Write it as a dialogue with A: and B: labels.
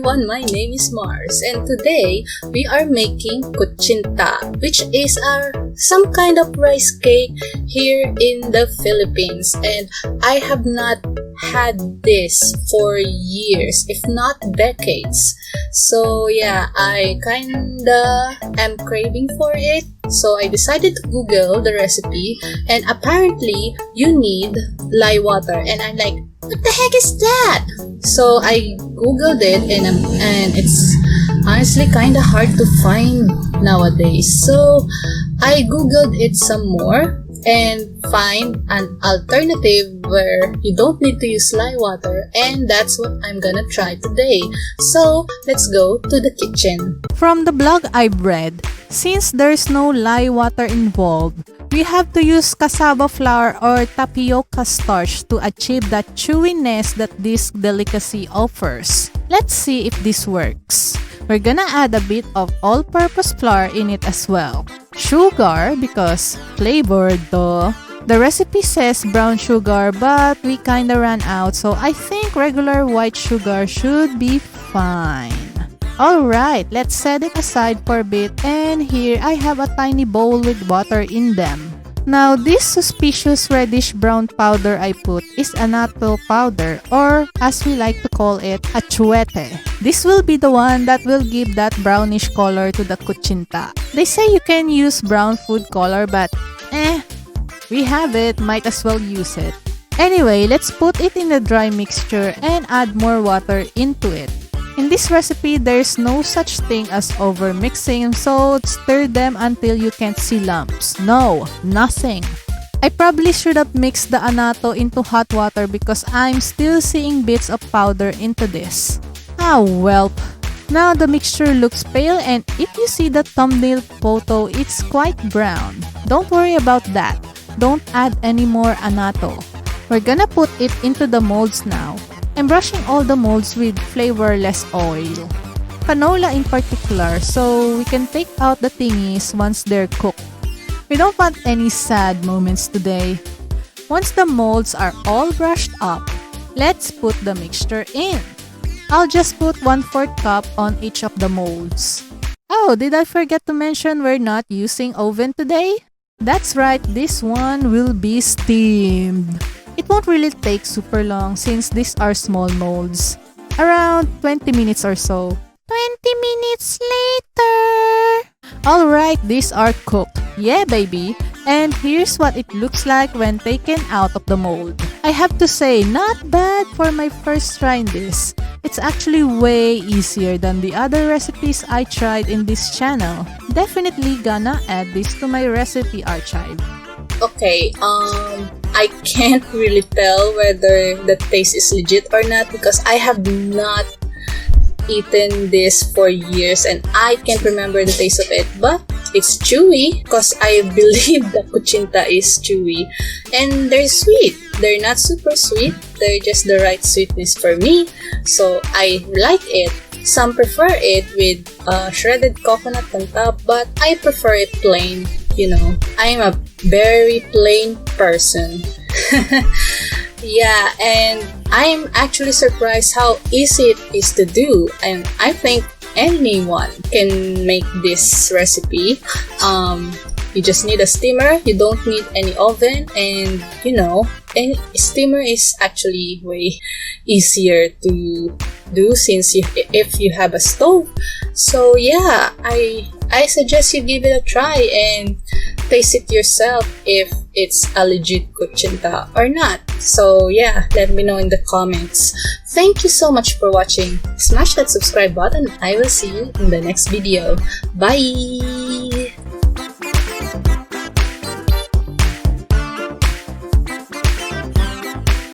A: everyone, my name is Mharz and today we are making kutsinta, which is some kind of rice cake here in the Philippines, and I have not had this for years, if not decades. So yeah, I kinda am craving for it. So I decided to Google the recipe, and apparently you need lye water, and I'm like, what the heck is that? So I Googled it, and it's honestly kind of hard to find nowadays. So I Googled it some more and find an alternative where you don't need to use lye water, and that's what I'm gonna try today. So let's go to the kitchen.
B: From the blog I've read, since there's no lye water involved, we have to use cassava flour or tapioca starch to achieve that chewiness that this delicacy offers. Let's see if this works. We're gonna add a bit of all-purpose flour in it as well. Sugar, because flavored though. The recipe says brown sugar, but we kinda ran out, so I think regular white sugar should be fine. Alright, let's set it aside for a bit, and here I have a tiny bowl with water in them. Now, this suspicious reddish brown powder I put is annatto powder, or as we like to call it, achuete. This will be the one that will give that brownish color to the kutsinta. They say you can use brown food color, but we have it, might as well use it. Anyway, let's put it in the dry mixture and add more water into it. In this recipe, there's no such thing as over-mixing, so stir them until you can't see lumps. No, nothing. I probably should have mixed the annatto into hot water because I'm still seeing bits of powder into this. Ah, welp. Now the mixture looks pale, and if you see the thumbnail photo, it's quite brown. Don't worry about that. Don't add any more annatto. We're gonna put it into the molds now. I'm brushing all the molds with flavorless oil. Canola in particular, so we can take out the thingies once they're cooked. We don't want any sad moments today. Once the molds are all brushed up, let's put the mixture in. I'll just put 1/4 cup on each of the molds. Oh, did I forget to mention we're not using oven today? That's right, this one will be steamed. It won't really take super long since these are small molds. Around 20 minutes or so. 20 minutes later! Alright, these are cooked. Yeah, baby! And here's what it looks like when taken out of the mold. I have to say, not bad for my first try in this. It's actually way easier than the other recipes I tried in this channel. Definitely gonna add this to my recipe archive.
A: Okay, I can't really tell whether the taste is legit or not because I have not eaten this for years and I can't remember the taste of it, but it's chewy because I believe the kutsinta is chewy, and they're sweet. They're not super sweet, they're just the right sweetness for me, so I like it. Some prefer it with shredded coconut on top, but I prefer it plain. You know, I'm a very plain person. Yeah, and I'm actually surprised how easy it is to do, and I think anyone can make this recipe. You just need a steamer, you don't need any oven, and you know, any steamer is actually way easier to do since if you have a stove. So yeah, I suggest you give it a try and taste it yourself if it's a legit kutsinta or not. So yeah, let me know in the comments. Thank you so much for watching. Smash that subscribe button. I will see you in the next video. Bye!